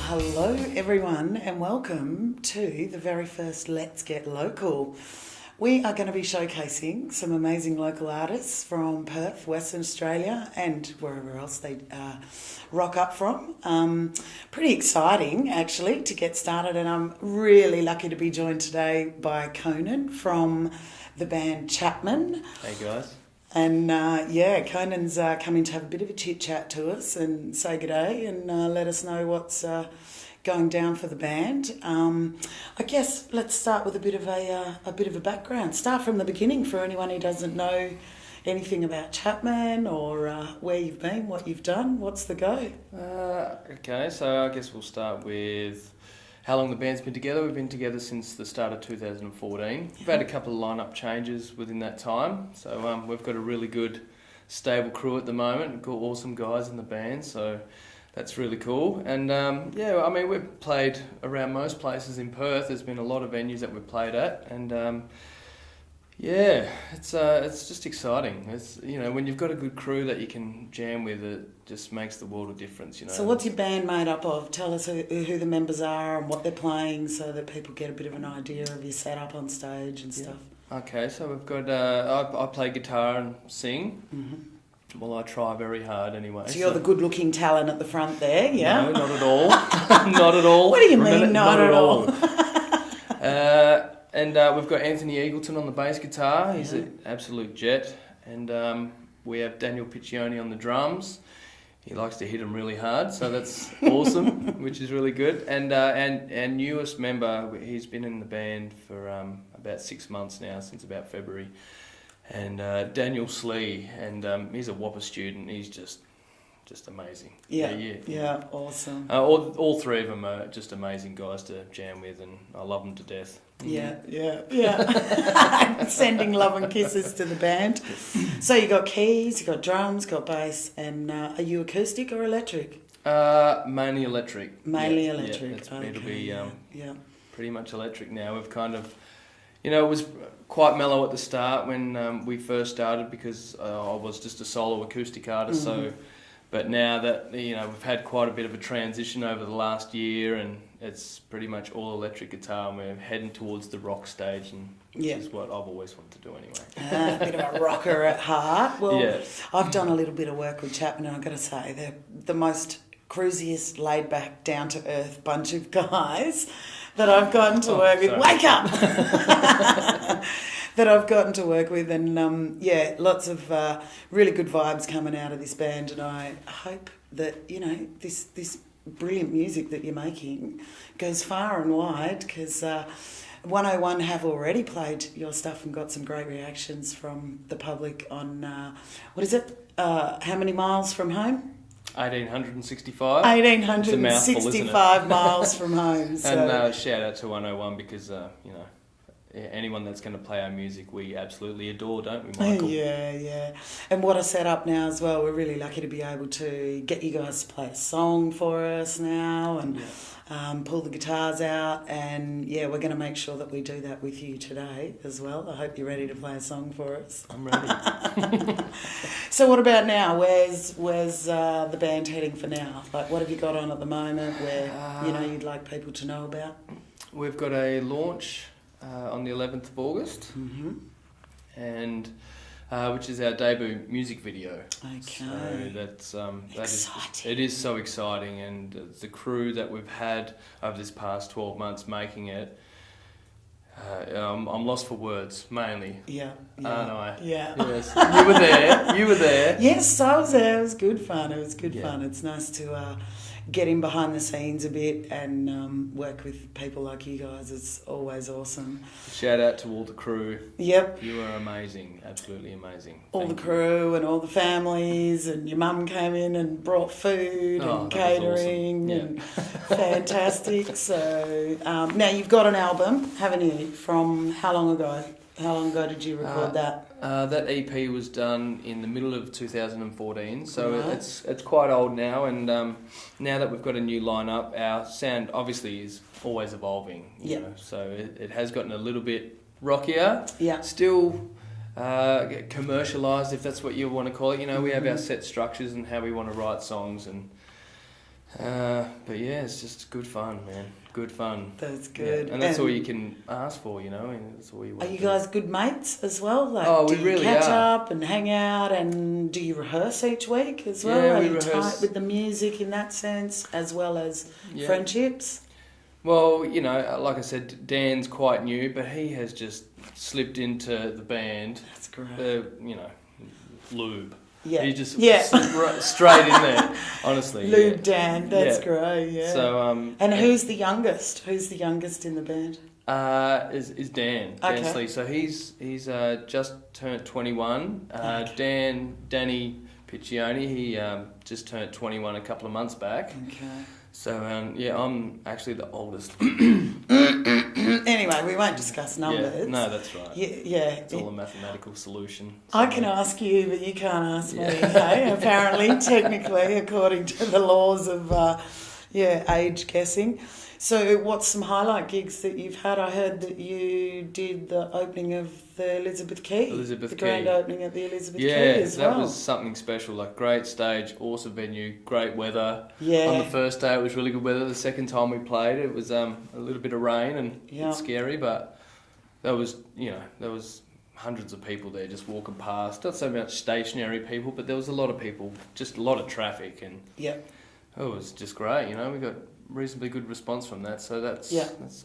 Hello everyone and welcome to the very first Let's Get Local. We are going to be showcasing some amazing local artists from Perth, Western Australia and wherever else they rock up from. Pretty exciting actually to get started, and I'm really lucky to be joined today by Conan from the band Chapman. Hey guys. And Conan's coming to have a bit of a chit chat to us and say good day and let us know what's going down for the band. I guess let's start with a bit of a background. Start from the beginning for anyone who doesn't know anything about Chapman or where you've been, what you've done. What's the go? Okay, so I guess we'll start with how long the band's been together. We've been together since the start of 2014. We've had a couple of lineup changes within that time. So we've got a really good, stable crew at the moment. We've got awesome guys in the band, so that's really cool. And we've played around most places in Perth. There's been a lot of venues that we've played at, and it's just exciting. It's, when you've got a good crew that you can jam with, it just makes the world of difference. So what's your band made up of? Tell us who the members are and what they're playing, so that people get a bit of an idea of your setup on stage and stuff. Okay, so we've got I play guitar and sing. Mm-hmm. Well, I try very hard anyway. So you're the good-looking talent at the front there, yeah? No, not at all. Not at all. What do you mean, not at all? And we've got Anthony Eagleton on the bass guitar. He's an absolute jet. And we have Daniel Piccioni on the drums. He likes to hit them really hard, so that's awesome, which is really good. And our newest member, he's been in the band for about 6 months now, since about February. And Daniel Slee, and he's a Whopper student. He's just amazing. Yeah, awesome. All three of them are just amazing guys to jam with, and I love them to death. Yeah. Sending love and kisses to the band. So you got keys, you got drums, got bass, and are you acoustic or electric? Mainly electric. Mainly electric. Okay. It'll be yeah. pretty much electric now. We've kind of, it was quite mellow at the start when we first started, because I was just a solo acoustic artist. Mm-hmm. So, but now that we've had quite a bit of a transition over the last year, and it's pretty much all electric guitar, and we're heading towards the rock stage, and which is what I've always wanted to do anyway. A bit of a rocker at heart. Well, yeah. I've done a little bit of work with Chapman, and I've got to say they're the most cruisiest, laid back, down to earth bunch of guys that I've gotten to work with. Wake up! That I've gotten to work with, and lots of really good vibes coming out of this band, and I hope that this brilliant music that you're making goes far and wide, because 101 have already played your stuff and got some great reactions from the public on how many miles from home? 1865. 1865 miles from home. So. And shout out to 101, because anyone that's going to play our music, we absolutely adore, don't we, Michael? Yeah. And what a setup now as well. We're really lucky to be able to get you guys to play a song for us now, and pull the guitars out, and we're going to make sure that we do that with you today as well. I hope you're ready to play a song for us. I'm ready. So what about now? Where's the band heading for now? Like, what have you got on at the moment where you'd like people to know about? We've got a launch on the 11th of August, and which is our debut music video. Okay. So exciting. It is so exciting, and the crew that we've had over this past 12 months making it, I'm lost for words, mainly. Yeah. Aren't I? Yeah. Yes. You were there. Yes, I was there. It was good fun. Fun. It's nice to get in behind the scenes a bit and work with people like you guys. It's always awesome. Shout out to all the crew. Yep. You are amazing. Absolutely amazing. All the crew and all the families, and your mum came in and brought food and catering. Awesome. And fantastic. So now you've got an album, haven't you, from how long ago? How long ago did you record that? That EP was done in the middle of 2014, so Right. it's quite old now, and now that we've got a new lineup, our sound obviously is always evolving. You know, so it has gotten a little bit rockier. Yeah. Still commercialised, if that's what you want to call it. We have our set structures and how we want to write songs, and But yeah, it's just good fun, man. Good fun. That's good. Yeah. And that's all you can ask for, you know. And that's all you want. Are you guys good mates as well? Like, Oh, we do you really catch are. up and hang out, and do you rehearse each week as well? Yeah, Are we you rehearse. tight with the music in that sense, as well as Yeah. friendships? Well, you know, like I said, Dan's quite new, but he has just slipped into the band. That's great. You know, lube. Yeah. He just Yeah. straight in there, honestly. Lube yeah. Dan, that's Yeah. great, yeah. So, and who's the youngest? Who's the youngest in the band? is Dan. Okay. Dan Slee. So he's just turned 21. Danny Piccioni, he just turned 21 a couple of months back. Okay. So yeah, I'm actually the oldest. Anyway, we won't discuss numbers. Yeah, no, that's right. Yeah. It's all a mathematical solution. I can ask you, but you can't ask me, hey? Apparently, technically, according to the laws of, age guessing. So what's some highlight gigs that you've had? I heard that you did the opening of the Elizabeth Quay. The grand opening at the Elizabeth Quay as well. Yeah, that was something special. Like, great stage, awesome venue, great weather. Yeah. On the first day, it was really good weather. The second time we played, it was a little bit of rain and it's scary, but there was hundreds of people there just walking past. Not so much stationary people, but there was a lot of people, just a lot of traffic, and it was just great. You know, we got reasonably good response from that, so that's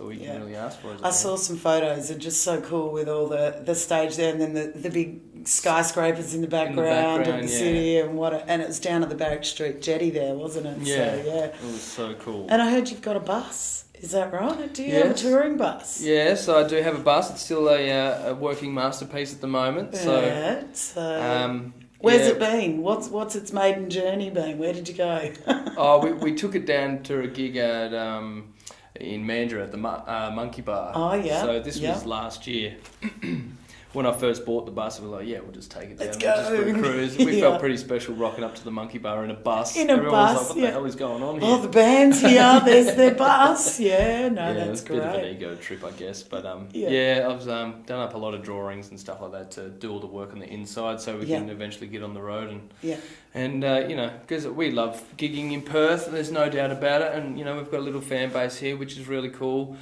all you can really ask for. I saw some photos, and just so cool with all the stage there, and then the big skyscrapers in the background of the city, and it was down at the Barrack Street jetty there, wasn't it? Yeah, so, it was so cool. And I heard you've got a bus. Is that right? Do you have a touring bus? Yeah, so I do have a bus. It's still a working masterpiece at the moment. Where's it been? What's its maiden journey been? Where did you go? We took it down to a gig at in Mandurah at the Monkey Bar. Oh yeah. So this was last year. When I first bought the bus, we were like, we'll just take it down. Let's Just for a cruise. We felt pretty special rocking up to the Monkey Bar in a bus. Everyone was like, what the hell is going on here? Oh, the band's here. There's their bus. Yeah, no, that's great. It was a bit of an ego trip, I guess. But I was done up a lot of drawings and stuff like that to do all the work on the inside, so we can eventually get on the road and because we love gigging in Perth. There's no doubt about it, and we've got a little fan base here, which is really cool.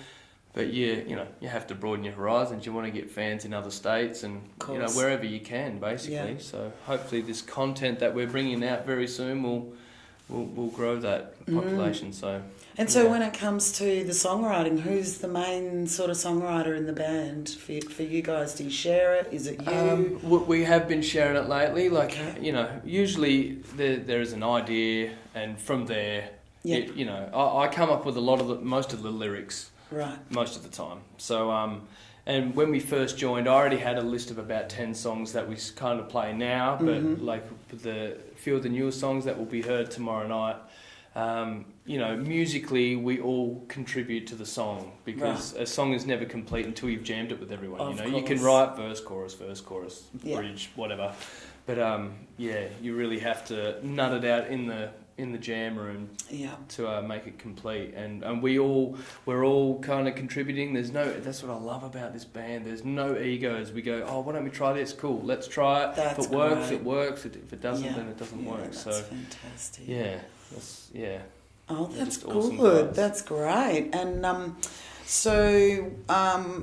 But you have to broaden your horizons. You want to get fans in other states and wherever you can, basically. Yeah. So hopefully this content that we're bringing out very soon will grow that population. So. And so when it comes to the songwriting, who's the main sort of songwriter in the band for you guys? Do you share it? Is it you? We have been sharing it lately. Usually there is an idea, and from there, I come up with most of the lyrics. Right. Most of the time. So, and when we first joined, I already had a list of about 10 songs that we kind of play now, but the few of the newer songs that will be heard tomorrow night, musically we all contribute to the song, because a song is never complete until you've jammed it with everyone. You can write verse, chorus, bridge, whatever, but you really have to nut it out in the jam room to make it complete, and we're all kind of contributing. That's what I love about this band. There's no egos. We go, why don't we try this? Cool, let's try it. That's if it works, it works. If it doesn't, then it doesn't work. That's so fantastic. Oh, that's good. Awesome. That's great. And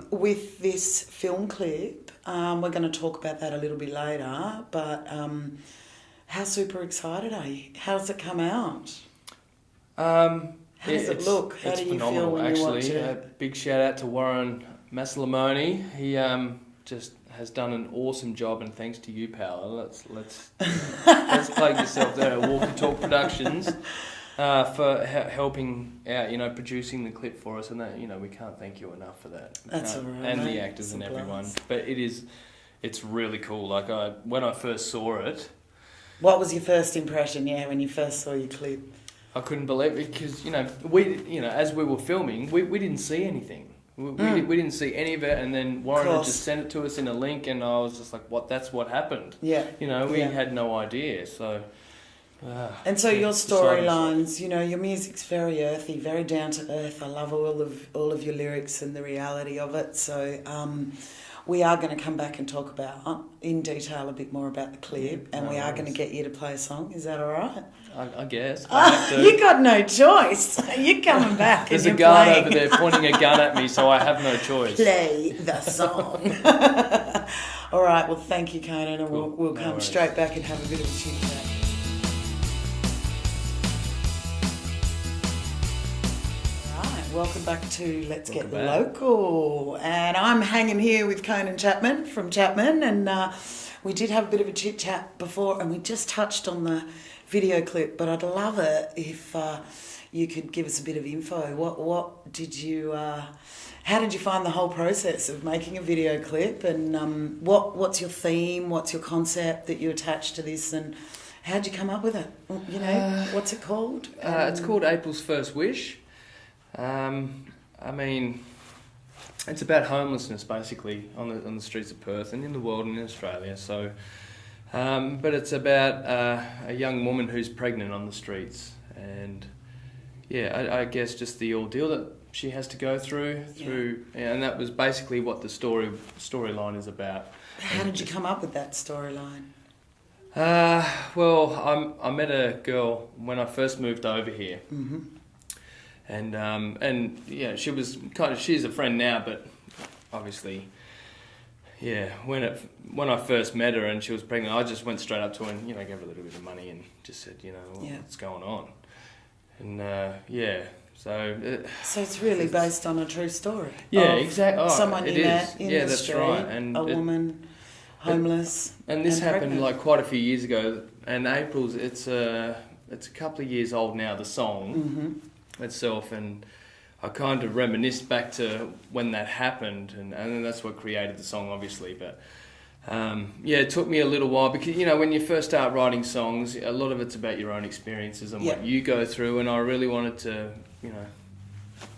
with this film clip, we're going to talk about that a little bit later, but how super excited are you? How does it come out? How does it look? How do you feel when you watch it? A big shout out to Warren Massalamoni. He just has done an awesome job, and thanks to you, Paola. Let's plug yourself there at Walkie Talk Productions for helping out, producing the clip for us, and that we can't thank you enough for that. That's all right, and mate. the actors and everyone. But it's really cool. Like when I first saw it. What was your first impression, when you first saw your clip? I couldn't believe it, because, as we were filming, we didn't see anything. We didn't see any of it, and then Warren had just sent it to us in a link, and I was just like, that's what happened. Yeah. We had no idea, so... and so your storylines, your music's very earthy, very down to earth. I love all of your lyrics and the reality of it, so... we are going to come back and talk about in detail a bit more about the clip, and we are going to get you to play a song. Is that all right? I guess. I have to. You got no choice. You're coming back. There's and a you're guard playing. over there pointing a gun at me, so I have no choice. Play the song. All right. Well, thank you, Conan, and Cool. we'll No come worries. straight back and have a bit of a chit chat. Welcome back to Let's Get Welcome back. Local. And I'm hanging here with Conan Chapman from Chapman, and we did have a bit of a chit chat before, and we just touched on the video clip, but I'd love it if you could give us a bit of info. What did you, how did you find the whole process of making a video clip, and what's your theme, what's your concept that you attach to this, and how'd you come up with it? You know, what's it called? It's called April's First Wish. I mean, it's about homelessness basically on the streets of Perth and in the world and in Australia. So, but it's about a young woman who's pregnant on the streets, and I guess just the ordeal that she has to go through, and that was basically what the storyline is about. How did you come up with that storyline? Well, I met a girl when I first moved over here. Mm-hmm. And yeah, she's a friend now, but obviously, when I first met her and she was pregnant, I just went straight up to her and, gave her a little bit of money and just said, what's going on? And so it's really based on a true story. Yeah, exactly. Oh, someone you met in the that's street, right. And a woman, homeless. And this happened pregnant. like quite a few years ago. And April's, it's a couple of years old now, the song. Mm-hmm. Itself, and I kind of reminisced back to when that happened, and that's what created the song, obviously. But it took me a little while because when you first start writing songs, a lot of it's about your own experiences and what you go through, and I really wanted to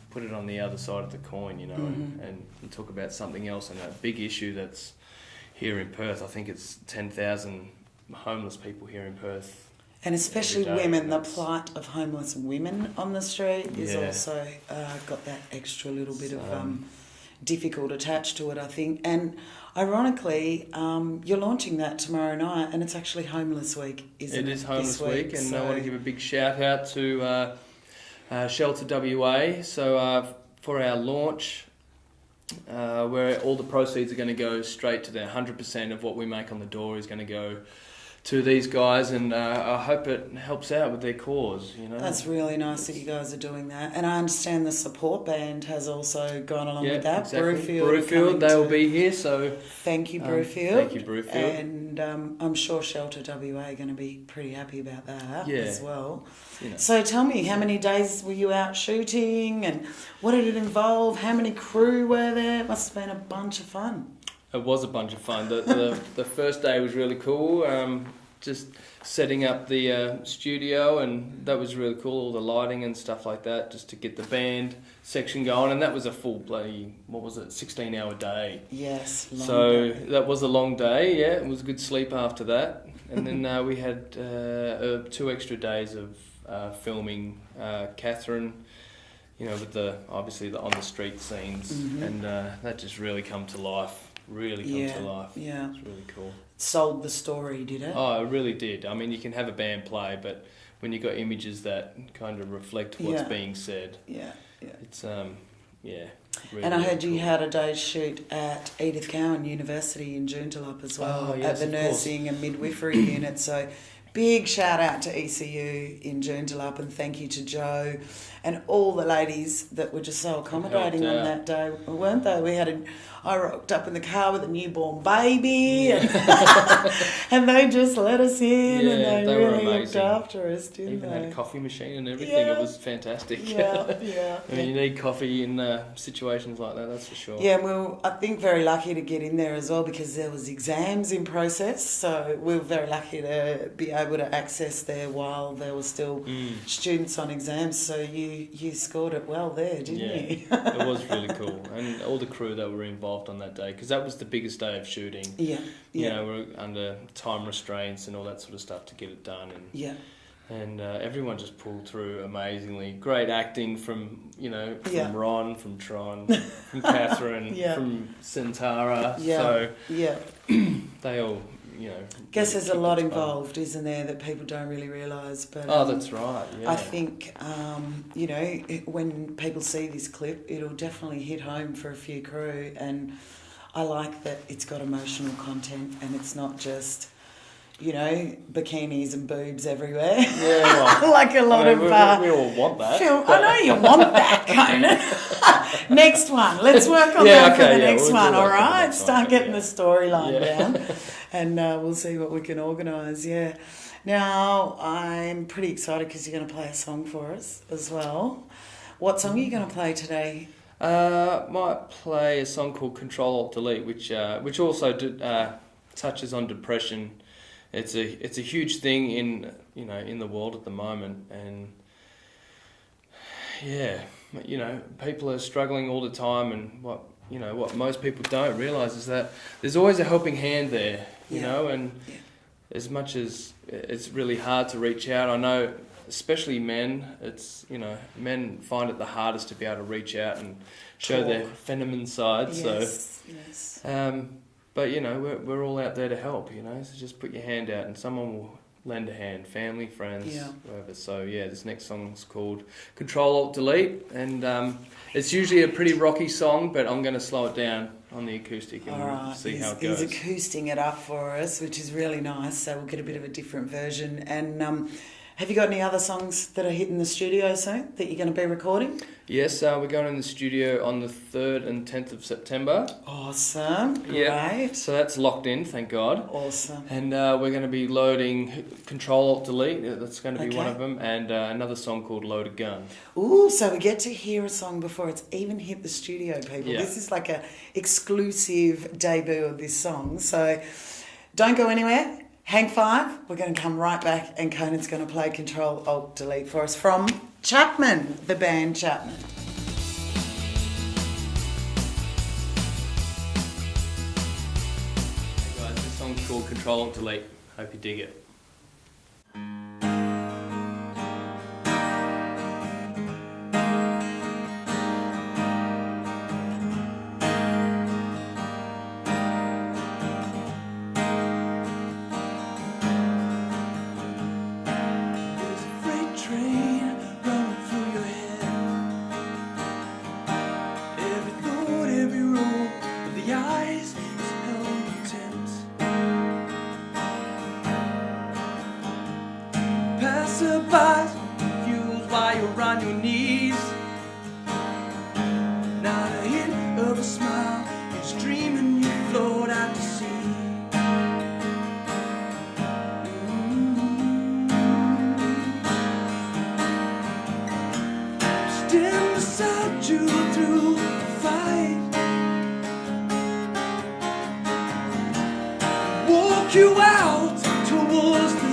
put it on the other side of the coin, Mm-hmm. and talk about something else and a big issue that's here in Perth. I think it's 10,000 homeless people here in Perth. And especially Every day, women, the plight of homeless women on the street is Yeah. also got that extra little bit of difficult attached to it, I think. And ironically, you're launching that tomorrow night, and it's actually Homeless Week, isn't it? It is Homeless this Week, and so I want to give a big shout out to Shelter WA. So for our launch, where all the proceeds are going to go straight to 100% of what we make on the door is going to go to these guys, and I hope it helps out with their cause. That's really nice that you guys are doing that. And I understand the support band has also gone along with that. Exactly. Brewfield, they will be here, so thank you, Brewfield. thank you, Brewfield. And I'm sure Shelter WA are going to be pretty happy about that as well. You know. So tell me, how many days were you out shooting, and what did it involve? How many crew were there? It must have been a bunch of fun. It was a bunch of fun. The first day was really cool. Just setting up the studio, and that was really cool. All the lighting and stuff like that, just to get the band section going. And that was a full bloody 16-hour day. Yes. So that was a long day. Yeah, it was a good sleep after that. And then we had 2 extra days of filming Catherine. With obviously the on the street scenes, and that just really come to life. Really come to life. Yeah. It's really cool. Sold the story, did it? Oh, it really did. I mean, you can have a band play, but when you've got images that kind of reflect what's being said, it's really, and I heard really you cool. had a day's shoot at Edith Cowan University in Joondalup as well, Oh, yes, at the of course. nursing and midwifery unit. So big shout out to ECU in Joondalup, and thank you to Joe and all the ladies that were just so accommodating on that day, weren't they? I rocked up in the car with a newborn baby, and they just let us in, and they were really looked amazing. after us, didn't Even they? had a coffee machine and everything. Yeah. It was fantastic. Yeah. I mean, you need coffee in situations like that, that's for sure. Yeah, well, I think very lucky to get in there as well, because there was exams in process, so we were very lucky to be able to access there while there were still students on exams. So you scored it well there, didn't you? It was really cool, and all the crew that were involved on that day, because that was the biggest day of shooting. Yeah. We're under time restraints and all that sort of stuff to get it done, and And everyone just pulled through amazingly. Great acting from Ron, from Tron, from Catherine, from Centaura. So they all, Guess there's a lot involved, isn't there, that people don't really realise. But that's right. Yeah. I think when people see this clip, it'll definitely hit home for a few crew. And I like that it's got emotional content and it's not just, bikinis and boobs everywhere. Yeah, well, like a lot of... we all want that. I know you want that, Conan. Next one. Let's work on that for the next one, all right? Start getting the storyline down and we'll see what we can organise, yeah. Now, I'm pretty excited because you're going to play a song for us as well. What song are you going to play today? Might play a song called Control-Alt-Delete, which also touches on depression. It's a huge thing in the world at the moment, and people are struggling all the time. And what most people don't realise is that there's always a helping hand there, and as much as it's really hard to reach out, I know, especially men, men find it the hardest to be able to reach out and show their feminine side. Yes. But we're all out there to help. So just put your hand out, and someone will lend a hand. Family, friends, whoever. So this next song's called Control-Alt-Delete, and it's usually a pretty rocky song, but I'm going to slow it down on the acoustic and see how it goes. He's acousting it up for us, which is really nice. So we'll get a bit of a different version. And have you got any other songs that are hitting the studio soon that you're going to be recording? Yes, we're going in the studio on the 3rd and 10th of September. Awesome. Yeah. Great. So that's locked in, thank God. Awesome. And we're going to be loading Control-Alt-Delete, that's going to be one of them, and another song called Load a Gun. Ooh, so we get to hear a song before it's even hit the studio, people. Yeah. This is like a exclusive debut of this song. So don't go anywhere. Hang 5, we're going to come right back and Conan's going to play Control-Alt-Delete for us from Chapman, the band Chapman. Hey guys, this song's called Control-Alt-Delete. Hope you dig it. Passerbys confused while you're on your knees. Not a hint of a smile, you're just dreaming you float out to sea. Stand beside you through the fight, walk you out towards the